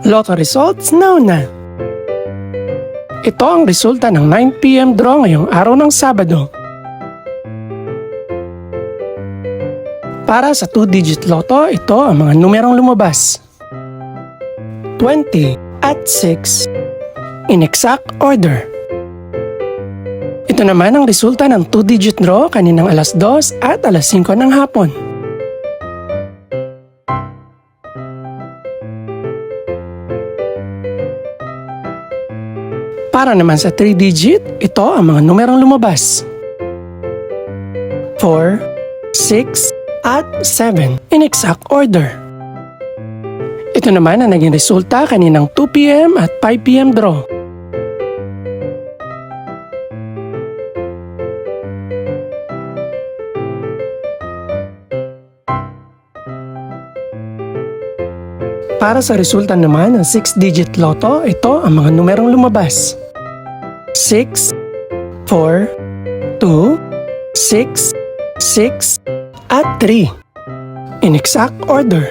Lotto results now na. Ito ang resulta ng 9 PM draw ngayong araw ng Sabado. Para sa 2-digit lotto, ito ang mga numerong lumabas. 20 at 6 in exact order. Ito naman ang resulta ng 2-digit draw kaninang alas 2 at alas 5 ng hapon. Para naman sa 3-digit, ito ang mga numerong lumabas. 4, 6, at 7 in exact order. Ito naman ang naging resulta kaninang 2 PM at 5 PM draw. Para sa resulta naman ng 6-digit lotto, ito ang mga numerong lumabas. 6, 4, 2, 6, 6, at 3 in exact order.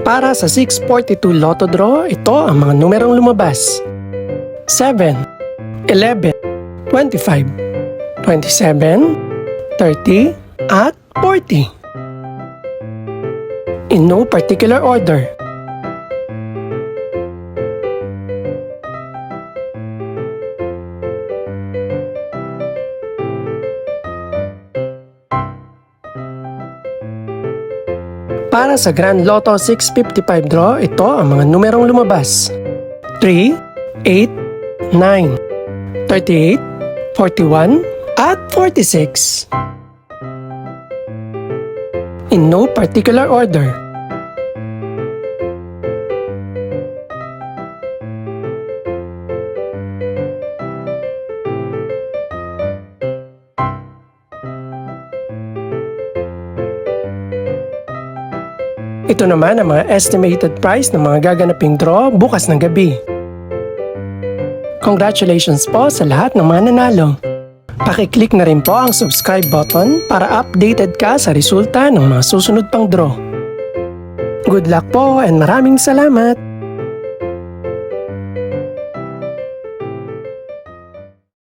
Para sa 642 Lotto Draw, ito ang mga numerong lumabas. 7, 11, 25, 27, 30, at 40. In no particular order. Para sa Grand Lotto 655 draw, ito ang mga numerong lumabas. 3, 8, 9, 38, 41, at 46. In no particular order. Ito naman ang mga estimated price ng mga gaganaping draw bukas ng gabi. Congratulations po sa lahat ng mga nanalo. Pakiclick na rin po ang subscribe button para updated ka sa resulta ng mga susunod pang draw. Good luck po and maraming salamat!